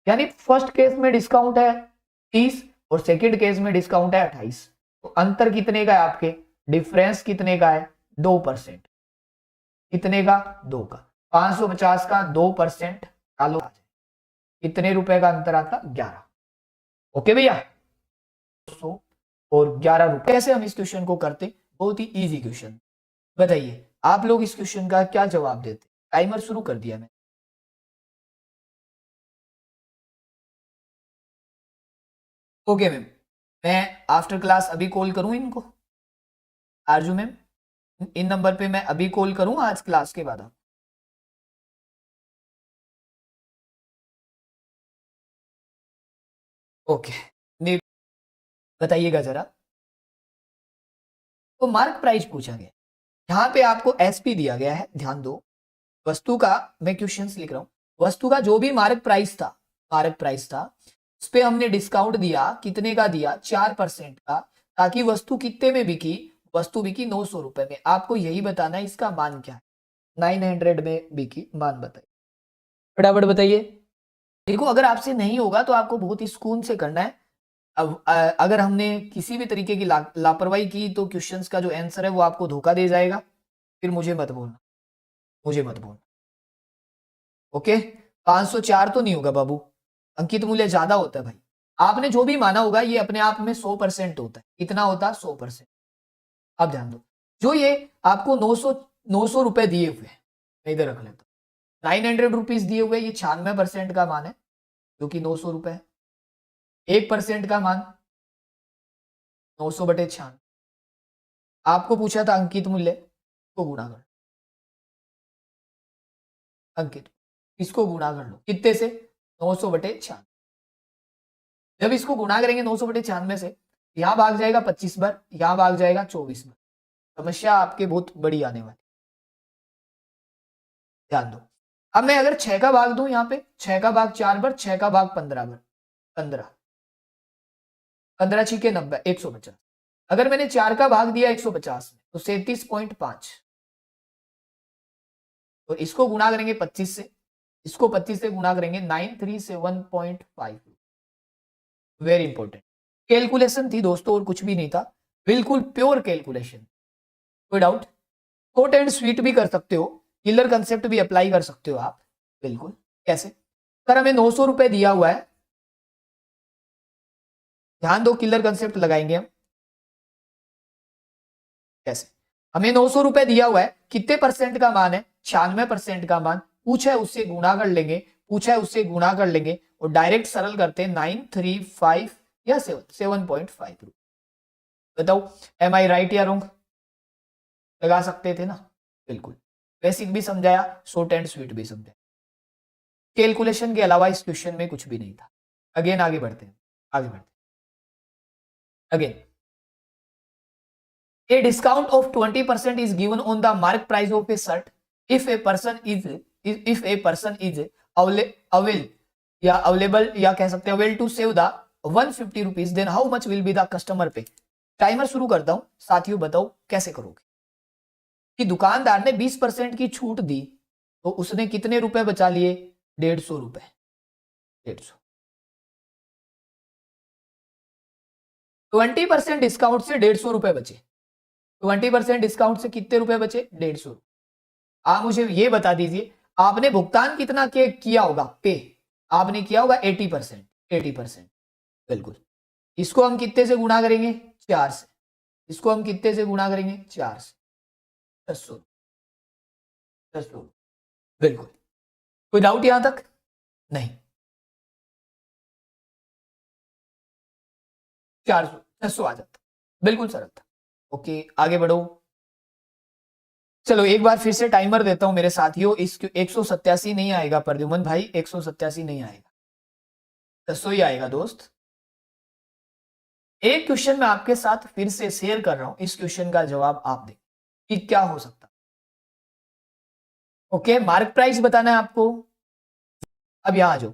यानी फर्स्ट केस में डिस्काउंट है 30 और सेकंड केस में डिस्काउंट है 28, तो अंतर कितने का है आपके, डिफरेंस कितने का है, 2%। कितने का, 2 का। 550 का 2% डालो, कितने रुपए का अंतर आता, 11। ओके भैया, 200 और 11 रुपए। कैसे हम इस क्वेश्चन को करते, बहुत ही इजी क्वेश्चन। बताइए आप लोग इस क्वेश्चन का क्या जवाब देते। टाइमर शुरू कर दिया मैं। ओके मैम, मैं आफ्टर क्लास अभी कॉल करूं इनको, आरजू मैम, इन नंबर पे मैं अभी कॉल करूं आज क्लास के बाद। ओके, नहीं, बताइएगा जरा। तो मार्क प्राइस पूछा गया, यहाँ पे आपको एसपी दिया गया है, ध्यान दो। वस्तु का, मैं क्वेश्चंस लिख रहा हूं, वस्तु का जो भी मार्क प्राइस था, मार्क प्राइस था, उस पे हमने डिस्काउंट दिया, कितने का दिया, 4% का, ताकि वस्तु कितने में बिकी, वस्तु बिकी 900 रुपए में। आपको यही बताना है इसका मान क्या है, 900 में बिकी, मान बताइए, फटाफट बताइए। देखो, अगर आपसे नहीं होगा तो आपको बहुत ही सुकून से करना है। अब अगर हमने किसी भी तरीके की लापरवाही की तो क्वेश्चंस का जो आंसर है वो आपको धोखा दे जाएगा, फिर मुझे मत बोलना, मुझे मत बोलना। ओके, 504 तो नहीं होगा बाबू, अंकित मूल्य ज्यादा होता है भाई। आपने जो भी माना होगा ये अपने आप में 100% होता है, कितना होता है, 100%। अब ध्यान दो, जो ये आपको 900 रुपए दिए हुए, मैं इधर रख लेता हूं, 900 रुपीज दिए हुए, ये 96% का मान है, जो कि 900 रुपए है। 1% का मान 900/96। आपको पूछा था अंकित मूल्य को गुणा कर, अंकित इसको गुणा कर लो कितने से, 900/96। जब इसको गुणा करेंगे 900/96 से, यहां भाग जाएगा 25 बार, यहां भाग जाएगा 24 बार। समस्या आपके बहुत बड़ी आने वाली, ध्यान दो। अब मैं अगर 6 का भाग दूं, यहां पे 6 का भाग 4 बार, 6 का भाग 15 बार, 15 15 छीके 90, 150। अगर मैंने 4 का भाग दिया 150 में, तो 37.5। तो इसको गुणा करेंगे 25 से, इसको 25 से गुणा करेंगे, 937.5। वेरी इंपॉर्टेंट कैलकुलेशन थी दोस्तों, और कुछ भी नहीं था, बिल्कुल प्योर कैलकुलेशन, कोई डाउट। शॉर्ट एंड स्वीट भी कर सकते हो, किलर कंसेप्ट भी अप्लाई कर सकते हो आप, बिल्कुल। कैसे, सर हमें 900 रुपए दिया हुआ है, ध्यान दो, किलर कंसेप्ट लगाएंगे हम। कैसे, हमें 900 रुपए दिया हुआ है, कितने परसेंट का मान है, 96% का मान पूछा है, उससे गुणा कर लेंगे, पूछा है उससे गुणा कर लेंगे, और डायरेक्ट सरल करते हैं 935 या 7.5। बताओ, एम आई राइट या रॉन्ग, लगा सकते थे ना, बिल्कुल। बेसिक भी समझाया, शॉर्ट एंड स्वीट भी समझाया, कैलकुलेशन के अलावा इस क्वेश्चन में कुछ भी नहीं था। अगेन आगे बढ़ते हैं, आगे बढ़ते हैं। Again, a discount of 20% is given on the mark price of a shirt if a person is avail या available या कह सकते हैं avail to save the 150 rupees, then how much will be the customer pay। Timer शुरू करता हूं, साथियों बताओ कैसे करोगे। कि दुकानदार ने 20% की छूट दी, तो उसने कितने रुपए बचा लिए, 150 रुपए, 150। 20% डिस्काउंट से 150 रुपए बचे। 20% डिस्काउंट से कितने रुपए बचे? 150। आप मुझे ये बता दीजिए, आपने भुगतान कितना किया होगा? पे आपने किया होगा 80%। 80%, बिल्कुल। इसको हम कितने से गुणा करेंगे? 4 से। इसको हम कितने से गुणा करेंगे? 4 से। 600। 600, बिल्कुल। कोई डाउट यहां तक? नहीं। 400 600 आ जाता, बिल्कुल सरल था। ओके, आगे बढ़ो। चलो एक बार फिर से टाइमर देता हूं मेरे साथियों। इस 187 नहीं आएगा प्रद्युमन भाई, 187 नहीं आएगा, 600 ही आएगा दोस्त। एक क्वेश्चन मैं आपके साथ फिर से शेयर कर रहा हूं, इस क्वेश्चन का जवाब आप दें कि क्या हो सकता। ओके, मार्क प्राइस बताना है आपको। अब यहां आ जाओ,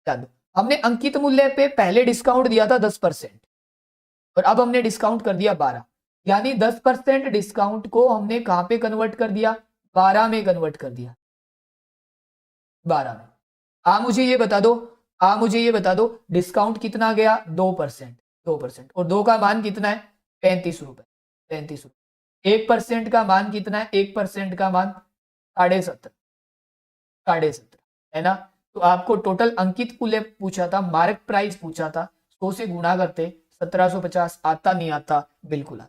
याद, हमने अंकित मूल्य पे पहले डिस्काउंट दिया था 10% और अब हमने डिस्काउंट कर दिया 12, यानी 10% डिस्काउंट को हमने कहां पे कन्वर्ट कर दिया? 12 में कन्वर्ट कर दिया। 12 में। आप मुझे ये बता दो, आप मुझे ये बता दो डिस्काउंट कितना गया? 2%। 2%, और 2 का मान कितना है? 35 रुपए। 35 रुपए। 1% का मान कितना है? 1% का मान 17.5। 17.5 है ना? तो आपको टोटल अंकित मूल्य पूछा था, मार्क प्राइस पूछा था, 100 से गुणा करते 1750 आता नहीं आता? बिल्कुल आता।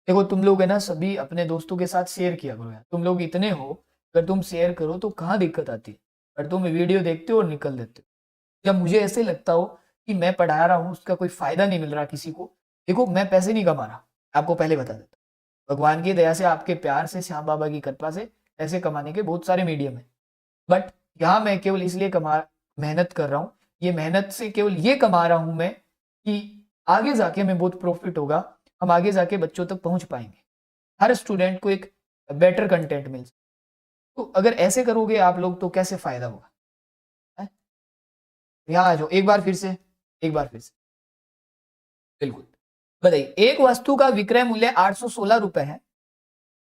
देखो तुम लोग है ना, सभी अपने दोस्तों के साथ शेयर किया करो यार, तुम लोग इतने हो, अगर तुम शेयर करो तो कहाँ दिक्कत आती है, अगर तुम वीडियो देखते हो और निकल देते हो। जब मुझे ऐसे लगता हो कि मैं पढ़ा रहा हूँ, उसका कोई फायदा नहीं मिल रहा किसी को, देखो मैं पैसे नहीं कमा रहा, आपको पहले बता देता। भगवान की दया से, आपके प्यार से, श्याम बाबा की कृपा से पैसे कमाने के बहुत सारे मीडियम है, बट यहाँ मैं केवल इसलिए मेहनत कर रहा हूँ, ये मेहनत से केवल ये कमा रहा हूं मैं कि आगे जाके हमें बहुत प्रॉफिट होगा, हम आगे जाके बच्चों तक पहुंच पाएंगे, हर स्टूडेंट को एक बेटर कंटेंट मिल। तो अगर ऐसे करोगे आप लोग तो कैसे फायदा होगा? यहां आ जाओ एक बार फिर से, एक बार फिर से, बिल्कुल। बताइए, एक वस्तु का विक्रय मूल्य 816 रुपए है,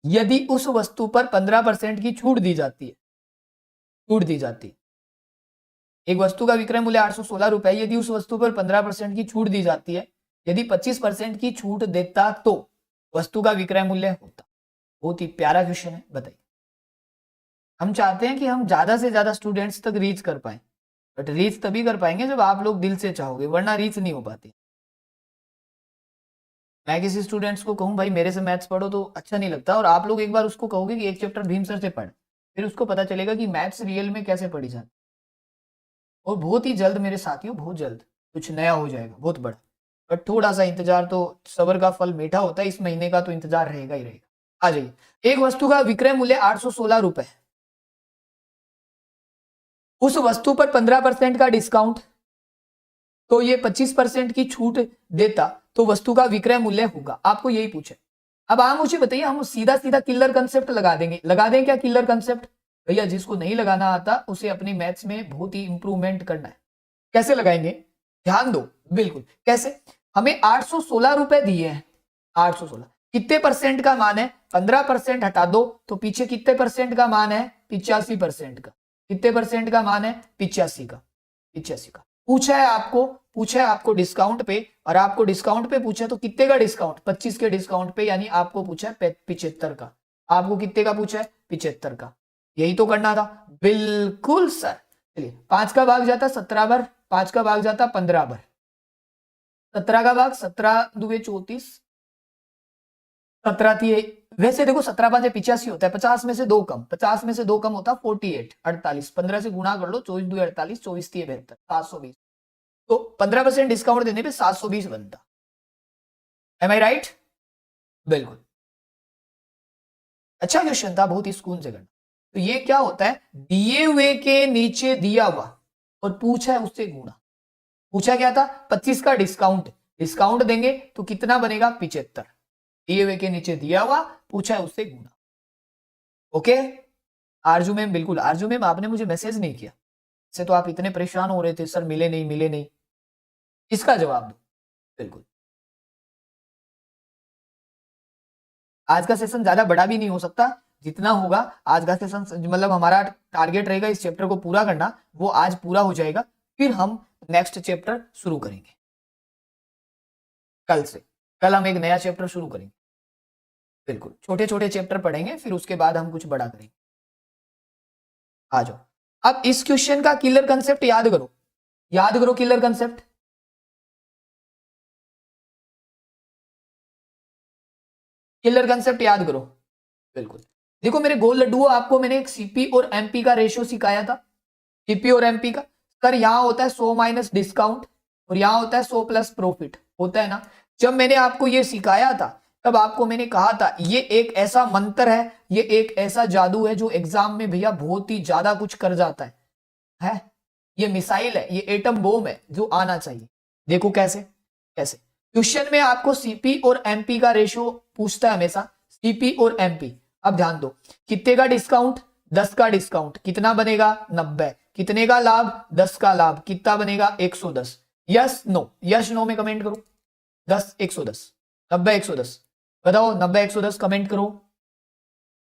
यदि उस वस्तु पर 15% की छूट दी जाती है, छूट दी जाती है। एक वस्तु का विक्रय मूल्य 816 रुपए, यदि उस वस्तु पर 15% की छूट दी जाती है, यदि 25% की छूट देता तो वस्तु का विक्रय मूल्य होता। बहुत ही प्यारा क्वेश्चन है, बताइए। हम चाहते हैं कि हम ज्यादा से ज्यादा स्टूडेंट्स तक रीच कर पाए, बट रीच तभी कर पाएंगे जब आप लोग दिल से चाहोगे, वरना रीच नहीं हो पाती। मैं किसी स्टूडेंट्स को कहूं भाई मेरे से मैथ्स पढ़ो तो अच्छा नहीं लगता, और आप लोग एक बार उसको कहोगे कि एक चैप्टर भीम सर से पढ़, फिर उसको पता चलेगा कि मैथ्स रियल में कैसे पढ़ी जाती। और बहुत ही जल्द मेरे साथियों, बहुत जल्द कुछ नया हो जाएगा, बहुत बड़ा, बट थोड़ा सा इंतजार, तो सब्र का फल मीठा होता है, इस महीने का तो इंतजार रहेगा ही रहेगा। आ जाइए, एक वस्तु का विक्रय मूल्य 816 रुपए, उस वस्तु पर 15% का डिस्काउंट, तो ये 25% की छूट देता तो वस्तु का विक्रय मूल्य होगा, आपको यही पूछे। अब आप मुझे बताइए, हम सीधा सीधा किलर कंसेप्ट लगा देंगे, लगा दें क्या किलर कंसेप्ट? भैया जिसको नहीं लगाना आता उसे अपनी मैथ्स में बहुत ही इंप्रूवमेंट करना है। कैसे लगाएंगे? ध्यान दो, बिल्कुल कैसे। हमें 816 रुपए दिए हैं, 816 कितने परसेंट का मान है? 15% हटा दो तो पीछे कितने परसेंट का मान है? 85% का। कितने परसेंट का मान है? 85 का। 85 का पूछा है आपको, पूछा है आपको डिस्काउंट पे, और आपको डिस्काउंट पे पूछा तो कितने का डिस्काउंट? 25 के डिस्काउंट पे, यानी आपको पूछा है 75 का। आपको कितने का पूछा है? 75 का। यही तो करना था, बिल्कुल सर। चलिए 5 का भाग जाता 17 बार, 5 का भाग जाता 15 बार, 17 का भाग 17 दुए 34, 17 थी, वैसे देखो 17 5 85 होता है, 50 में से 2 कम, 50 में से 2 कम होता 48, 48, 15 से गुणा कर लो, 24 दुए 48, 24 थी 72, 720, तो 15% डिस्काउंट देने पे 720 बनता। एम आई राइट? बिल्कुल, अच्छा क्वेश्चन था, बहुत ही सुकून से करना। तो ये क्या होता है? दिए हुए के नीचे दिया हुआ और पूछा है उससे गुणा। पूछा क्या था? 25 का डिस्काउंट, डिस्काउंट देंगे तो कितना बनेगा? 75। दिए हुए के नीचे दिया हुआ, पूछा है उससे गुणा। ओके आरजू मैम, बिल्कुल आरजू मैम, आपने मुझे मैसेज नहीं किया, से तो आप इतने परेशान हो रहे थे, सर मिले नहीं मिले नहीं। इसका जवाब दो, बिल्कुल। आज का सेशन ज्यादा बड़ा भी नहीं हो सकता, जितना होगा आज का सेशन, मतलब हमारा टारगेट रहेगा इस चैप्टर को पूरा करना, वो आज पूरा हो जाएगा। फिर हम नेक्स्ट चैप्टर शुरू करेंगे कल से। कल हम एक नया चैप्टर शुरू करेंगे, बिल्कुल छोटे छोटे चैप्टर पढ़ेंगे, फिर उसके बाद हम कुछ बड़ा करेंगे। आ जाओ, अब इस क्वेश्चन का किलर कंसेप्ट याद करो, याद करो किलर कंसेप्ट। किलर कंसेप्ट याद करो, बिल्कुल। देखो मेरे गोल लड्डू, आपको मैंने एक सीपी और एमपी का रेशियो सिखाया था, सीपी और एमपी का। सर यहां होता है 100 माइनस डिस्काउंट और यहां होता है 100 प्लस प्रॉफिट, होता है ना। जब मैंने आपको ये सिखाया था तब आपको मैंने कहा था ये एक ऐसा मंत्र है, ये एक ऐसा जादू है जो एग्जाम में भैया बहुत ही ज्यादा कुछ कर जाता है? ये मिसाइल है, ये एटम बॉम्ब है जो आना चाहिए। देखो कैसे कैसे क्वेश्चन में आपको सीपी और एमपी का रेशियो पूछता है हमेशा, सीपी और एमपी। अब ध्यान दो, कितने का डिस्काउंट, 10 का डिस्काउंट, कितना बनेगा 90, कितने का लाभ 10 का लाभ, कितना बनेगा 110। यस नो, यस नो में कमेंट करो। 10 110, 90 110, बताओ 90 110 कमेंट करो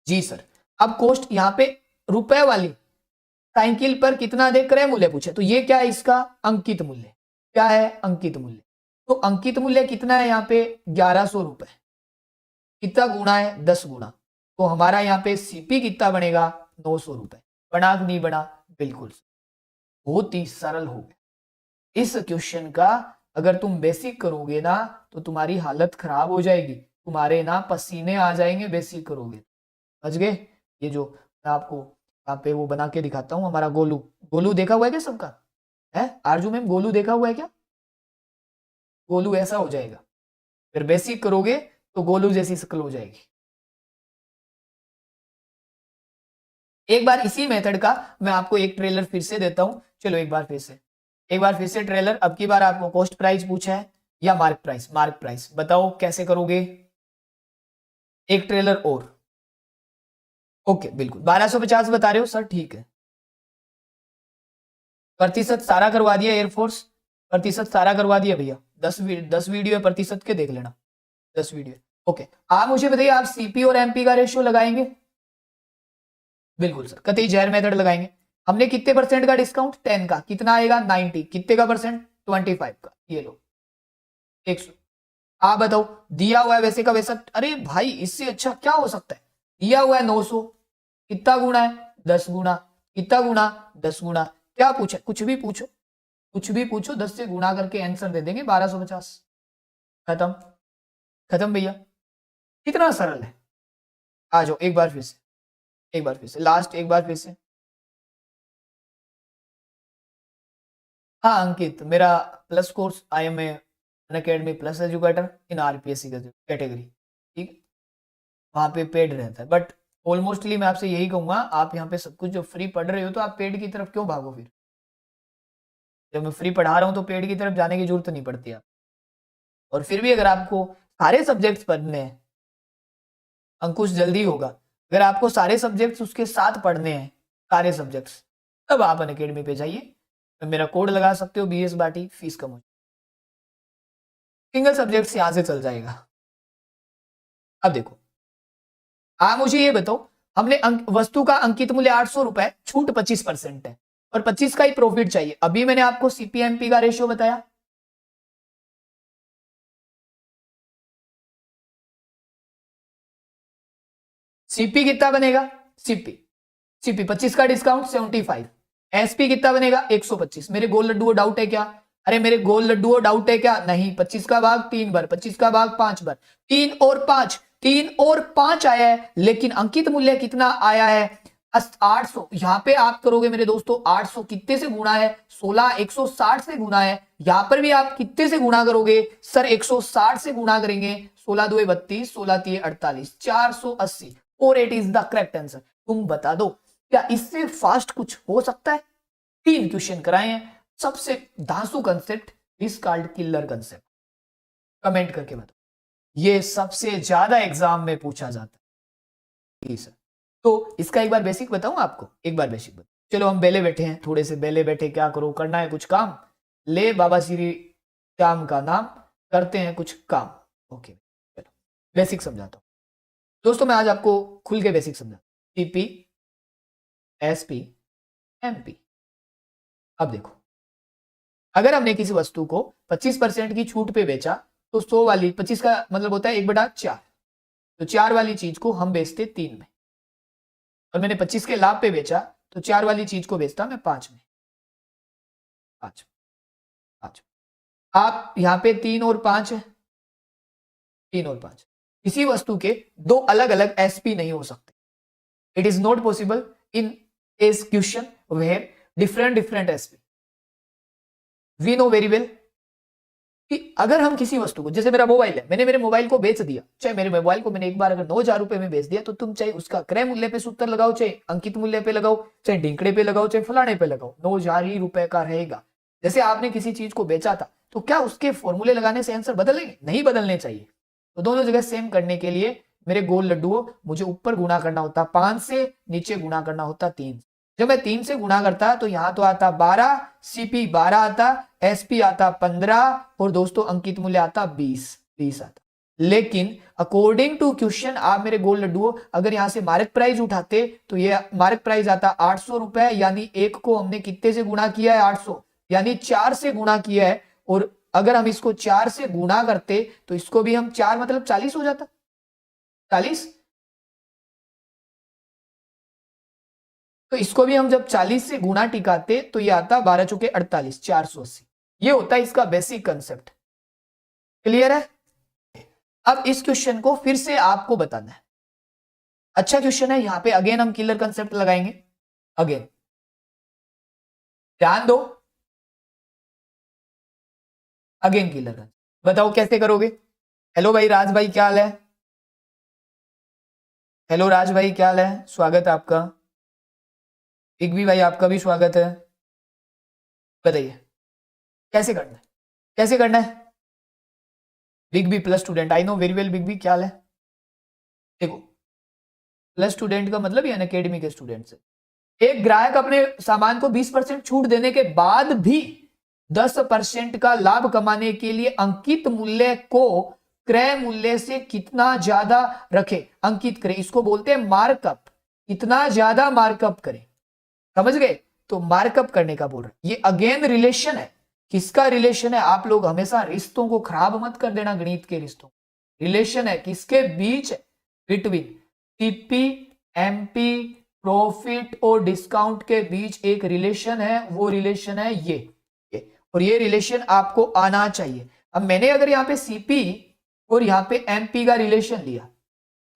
जी सर। अब कॉस्ट यहां पे रुपए वाली साइकिल पर कितना दे क्रय मूल्य पूछे, तो ये क्या है इसका अंकित मूल्य, क्या है अंकित मूल्य। तो अंकित मूल्य कितना है यहाँ पे 1100 रुपए, कितना गुणा है 10 गुणा, तो हमारा यहाँ पे सीपी कितना बनेगा 900 रुपए। बना कि नहीं बना, बिल्कुल बहुत ही सरल हो गया। इस क्वेश्चन का अगर तुम बेसिक करोगे ना तो तुम्हारी हालत खराब हो जाएगी, तुम्हारे ना पसीने आ जाएंगे बेसिक करोगे। समझ गए? ये जो मैं आपको यहाँ पे वो बना के दिखाता हूँ, हमारा गोलू, गोलू देखा हुआ है क्या सबका? है आरजू मैम, गोलू देखा हुआ है क्या? गोलू ऐसा हो जाएगा, फिर बेसिक करोगे तो गोलू जैसी शक्ल हो जाएगी। एक बार इसी मेथड का मैं आपको एक ट्रेलर फिर से देता हूं, चलो एक बार फिर से ट्रेलर। अब की बार आपको कॉस्ट प्राइस पूछा है या मार्क प्राइस, मार्क प्राइस बताओ कैसे करोगे। एक ट्रेलर और, ओके बिल्कुल 1250 बता रहे हो सर, ठीक है। प्रतिशत सारा करवा दिया एयरफोर्स, प्रतिशत सारा करवा दिया भैया। 10 वीडियो प्रतिशत के देख लेना, 10 वीडियो। ओके, आप मुझे बताइए आप सीपी और एमपी का रेशियो लगाएंगे? बिल्कुल सर, कतई जहर मेथड लगाएंगे। हमने कितने परसेंट का डिस्काउंट, 10 का, कितना आएगा 90, कितने का परसेंट 25 का, ये लो 100। आप बताओ दिया हुआ है वैसे का वैसा, अरे भाई इससे अच्छा क्या हो सकता है। दिया हुआ है 900, कितना गुना है 10 गुना, कितना गुना 10 गुना। क्या पूछे, कुछ भी पूछो, कुछ भी पूछो 10 से गुना करके आंसर दे देंगे 1250। खत्म, खत्म भैया, कितना सरल है। आ जाओ एक बार फिर से, एक बार फिर से लास्ट, एक बार फिर से। हाँ अंकित, मेरा plus course I am a academy plus educator in RPSC category, ठीक, वहां पे पेड रहता है। बट ऑलमोस्टली मैं आपसे यही कहूंगा, आप यहाँ पे सब कुछ जो फ्री पढ़ रहे हो तो आप पेड की तरफ क्यों भागो फिर। जब मैं फ्री पढ़ा रहा हूँ तो पेड की तरफ जाने की जरूरत नहीं पड़ती आप। और फिर भी अगर आपको सारे सब्जेक्ट्स पढ़ने हैं, अंकुश जल्दी होगा, अगर आपको सारे सब्जेक्ट्स उसके साथ पढ़ने हैं, सारे सब्जेक्ट्स, तब आप अनअकैडमी पे जाइए, मेरा कोड लगा सकते हो BS बाटी, फीस कम हो, सिंगल सब्जेक्ट यहां से चल जाएगा। अब देखो, आप मुझे ये बताओ, हमने वस्तु का अंकित मूल्य 800 रुपए, छूट 25% है और 25 का ही प्रॉफिट चाहिए। अभी मैंने आपको सीपीएमपी का रेशियो बताया, सीपी कितना बनेगा, सीपी सीपी 25 का डिस्काउंट 75, एसपी कितना बनेगा 125। मेरे गोल लड्डू डाउट है क्या? अरे मेरे गोल लड्डू डाउट है क्या? नहीं, 25 का भाग 3 बार, 25 का भाग 5 बार, 3 और 5, 3 और 5 आया है, लेकिन अंकित मूल्य कितना आया है 800। यहां पे आप करोगे मेरे दोस्तों 800 कितने से गुणा है 16, 160 से गुणा है। यहां पर भी आप कितने से गुणा करोगे सर, 160 से गुणा करेंगे, 16 2 32, 16 3 48, 480, और it is the correct answer. तुम बता दो क्या इससे फास्ट कुछ हो सकता है? 3 क्वेश्चन कराए हैं, सबसे धांसू concept is called killer concept. Comment करके बताओ, ये सबसे ज्यादा एग्जाम में पूछा जाता है जी सर। तो इसका एक बार बेसिक बताऊं आपको, एक बार बेसिक बताऊं। चलो हम बेले बैठे हैं, थोड़े से बेले बैठे, क्या करो, करना है कुछ काम, ले बाबा श्री श्याम का नाम, करते हैं कुछ काम। ओके चलो बेसिक समझाता हूं दोस्तों, मैं आज आपको खुल के बेसिक समझा, टीपी एसपी एमपी। अब देखो अगर हमने किसी वस्तु को 25% की छूट पे बेचा तो 100 वाली, 25 का मतलब होता है 1/4, तो 4 वाली चीज को हम बेचते 3 में, और मैंने 25 के लाभ पे बेचा तो 4 वाली चीज को बेचता मैं 5 में। 5 5 आप यहां पे 3 और 5 है, 3 और 5। किसी वस्तु के दो अलग अलग एसपी नहीं हो सकते। It is not possible in as question where different SP. We know very well कि अगर हम किसी वस्तु को, जैसे मेरा मोबाइल है, मैंने मेरे मोबाइल को बेच दिया, चाहे मेरे मोबाइल को मैंने एक बार अगर 9,000 रुपए में बेच दिया, तो तुम चाहे उसका क्रय मूल्य पे सूत्र लगाओ, चाहे अंकित मूल्य पे लगाओ, चाहे ढींकड़े पे लगाओ, चाहे फलाने पे लगाओ, 9,000 ही रुपए का रहेगा। जैसे आपने किसी चीज को बेचा था, तो क्या उसके फॉर्मूले लगाने से आंसर बदलेंगे? नहीं बदलने चाहिए। तो दोनों जगह सेम करने के लिए मेरे गोल लड्डुओं, मुझे ऊपर गुणा करना होता 5 से, नीचे गुणा करना होता 3। जब मैं 3 से गुणा करता तो यहां तो आता 12, सीपी 12 आता, एसपी आता 15, और दोस्तों अंकित मूल्य आता 20 आता। लेकिन अकॉर्डिंग टू क्वेश्चन, आप मेरे गोल लड्डुओं अगर यहां से मार्क प्राइस उठाते तो ये मार्क प्राइस आता 800 रुपए, यानी एक को हमने कितने से गुणा किया है? 800, यानी 4 से गुणा किया है। और अगर हम इसको 4 से गुणा करते तो इसको भी हम 4 मतलब 40 हो जाता, 40। तो इसको भी हम जब 40 से गुणा टिकाते तो ये आता 12 चौके 48, 480। ये होता है इसका बेसिक कंसेप्ट। क्लियर है? अब इस क्वेश्चन को फिर से आपको बताना है। अच्छा क्वेश्चन है, यहां पे अगेन हम किलर कंसेप्ट लगाएंगे। अगेन ध्यान दो, अगेन किलर कंसेप्ट। बताओ कैसे करोगे? हेलो भाई राज भाई, क्या हाल है? हेलो राज भाई, क्या हाल है? स्वागत है आपका। बिग बी भाई, आपका भी स्वागत है। बताइए कैसे करना है, कैसे करना है? Big B plus student, I know very well. Big B क्या हाल है? देखो, प्लस स्टूडेंट का मतलब ये अनअकैडमी के स्टूडेंट से। एक ग्राहक अपने सामान को 20% छूट देने के बाद भी 10% का लाभ कमाने के लिए अंकित मूल्य को क्रय मूल्य से कितना ज्यादा रखे, अंकित करे, इसको बोलते हैं मार्कअप। कितना ज्यादा मार्कअप करे, समझ गए? तो मार्कअप करने का बोल रहे। ये अगेन रिलेशन है। किसका रिलेशन है? आप लोग हमेशा रिश्तों को खराब मत कर देना, गणित के रिश्तों। रिलेशन है किसके बीच? बिटवीन टीपी, एमपी, प्रॉफिट और डिस्काउंट के बीच एक रिलेशन है, वो रिलेशन है ये। और ये रिलेशन आपको आना चाहिए। अब मैंने अगर यहाँ पे सीपी और यहाँ पे एमपी का रिलेशन लिया,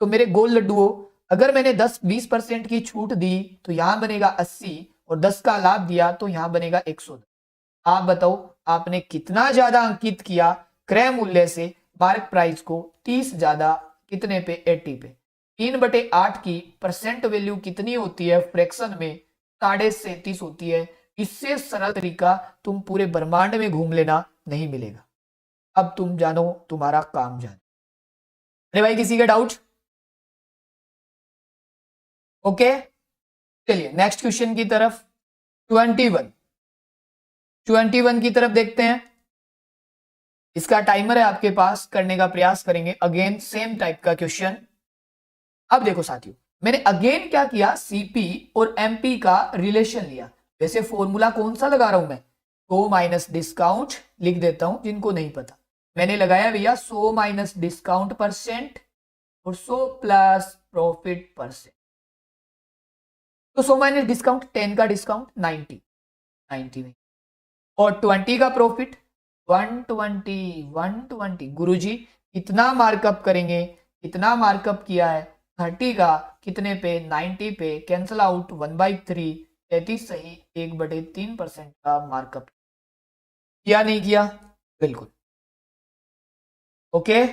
तो मेरे गोल लड्डुओं, अगर मैंने 10-20% की छूट दी तो यहां बनेगा 80, और 10 का लाभ दिया तो यहां बनेगा 110। आप बताओ आपने कितना ज्यादा अंकित किया क्रय मूल्य से मार्क प्राइस को? 30 ज्यादा, कितने पे? 80 पे। 3/8 की परसेंट वैल्यू कितनी होती है फ्रैक्शन में? 37.5 होती है। इससे सरल तरीका तुम पूरे ब्रह्मांड में घूम लेना, नहीं मिलेगा। अब तुम जानो, तुम्हारा काम जानो। अरे भाई किसी का डाउट? ओके, चलिए नेक्स्ट क्वेश्चन की तरफ। 21 की तरफ देखते हैं। इसका टाइमर है आपके पास, करने का प्रयास करेंगे। अगेन सेम टाइप का क्वेश्चन। अब देखो साथियों, मैंने अगेन क्या किया? सीपी और एमपी का रिलेशन लिया। वैसे फॉर्मूला कौन सा लगा रहा हूं मैं? 100 माइनस डिस्काउंट लिख देता हूं जिनको नहीं पता। मैंने लगाया भैया 100 माइनस डिस्काउंट परसेंट और 100 प्लस प्रॉफिट परसेंट। तो 100 माइनस डिस्काउंट, 10 का डिस्काउंट 90 में, और 20 का प्रॉफिट 120। गुरुजी कितना मार्कअप करेंगे? कितना मार्कअप किया है? 30 का कितने पे? 90 पे। कैंसल आउट 1/3, 33 सही, 1/3% का मार्कअप किया, नहीं किया? बिल्कुल। ओके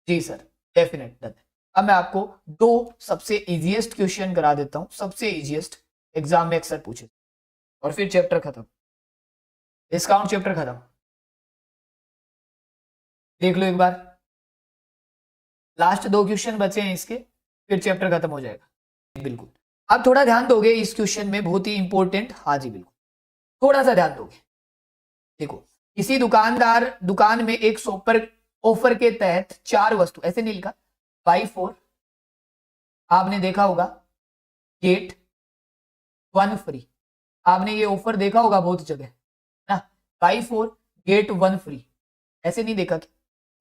जी सर, डेफिनेट डन। अब मैं आपको दो सबसे इजीएस्ट क्वेश्चन करा देता हूं, सबसे इजीएस्ट, एग्जाम में अक्सर पूछे, और फिर चैप्टर खत्म, डिस्काउंट चैप्टर खत्म। देख लो एक बार, लास्ट 2 क्वेश्चन बचे हैं इसके, फिर चैप्टर खत्म हो जाएगा। बिल्कुल, अब थोड़ा ध्यान दोगे इस क्वेश्चन में, बहुत ही इंपॉर्टेंट। हाँ जी बिल्कुल, थोड़ा सा ध्यान दोगे। देखो, किसी दुकान में एक ऑफर के तहत 4 वस्तु, ऐसे नहीं लिखा, बाई 4, आपने देखा होगा, गेट 1 फ्री। आपने ये ऑफर देखा होगा बहुत जगह, बाई 4 गेट 1 फ्री, ऐसे नहीं देखा क्या?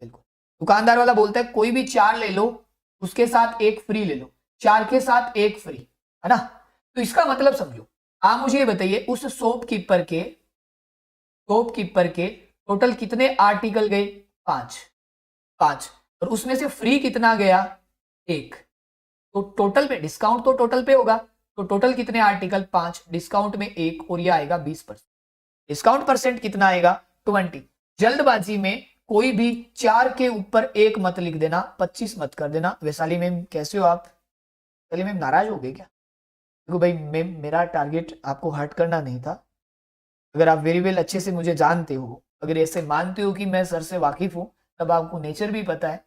बिल्कुल। दुकानदार वाला बोलता है कोई भी 4 ले लो, उसके साथ 1 फ्री ले लो, 4 के साथ 1 फ्री, है ना? तो इसका मतलब समझो, आप मुझे ये बताइए उस शॉपकीपर के टोटल कितने आर्टिकल गए? 5 और उसमें से फ्री कितना गया? 1। तो टोटल पे डिस्काउंट तो टोटल पे होगा, तो टोटल कितने आर्टिकल? 5, डिस्काउंट में 1 और ये आएगा 20%। डिस्काउंट परसेंट कितना आएगा? 20। जल्दबाजी में कोई भी 4 के ऊपर 1 मत लिख देना, 25 मत कर देना। वैशाली मैम कैसे हो आप? वैशाली मैम नाराज हो गए क्या? देखो भाई मैम, मेरा टारगेट आपको हर्ट करना नहीं था। अगर आप वेरी वेल अच्छे से मुझे जानते हो, अगर ऐसे मानते हो कि मैं सर से वाकिफ हूँ, तब आपको नेचर भी पता है,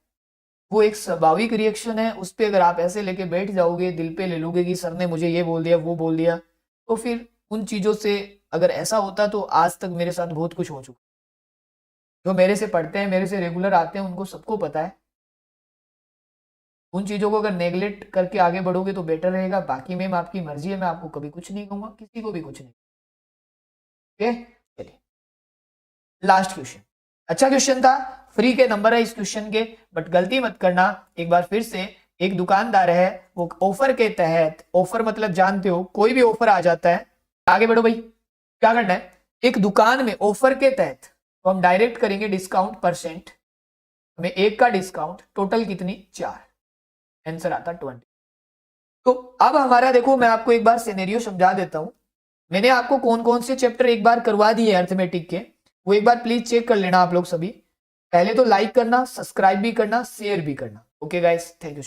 वो एक स्वाभाविक रिएक्शन है। उस पर अगर आप ऐसे लेके बैठ जाओगे, दिल पे ले लोगे कि सर ने मुझे ये बोल दिया वो बोल दिया, तो फिर उन चीज़ों से अगर ऐसा होता तो आज तक मेरे साथ बहुत कुछ हो चुका। जो मेरे से पढ़ते हैं, मेरे से रेगुलर आते हैं, उनको सबको पता है। उन चीज़ों को अगर नेगलेक्ट करके आगे बढ़ोगे तो बेटर रहेगा। बाकी मैम आपकी मर्जी है, मैं आपको कभी कुछ नहीं कहूँगा, किसी को भी कुछ नहीं। ओके, चलिए लास्ट क्वेश्चन। अच्छा क्वेश्चन था, फ्री के नंबर है इस क्वेश्चन के, बट गलती मत करना। एक बार फिर से, एक दुकानदार है, वो ऑफर के तहत, ऑफर मतलब जानते हो, कोई भी ऑफर आ जाता है, आगे बढ़ो भाई, क्या करना है? एक दुकान में ऑफर के तहत तो हम डायरेक्ट करेंगे डिस्काउंट परसेंट, हमें 1 का डिस्काउंट, टोटल कितनी? 4, आंसर आता 20। तो अब हमारा देखो, मैं आपको एक बार सिनेरियो समझा देता हूं। मैंने आपको कौन कौन से चैप्टर एक बार करवा दिए अर्थमेटिक के, वो एक बार प्लीज चेक कर लेना आप लोग सभी। पहले तो लाइक करना, सब्सक्राइब भी करना, शेयर भी करना। Okay guys, thank you.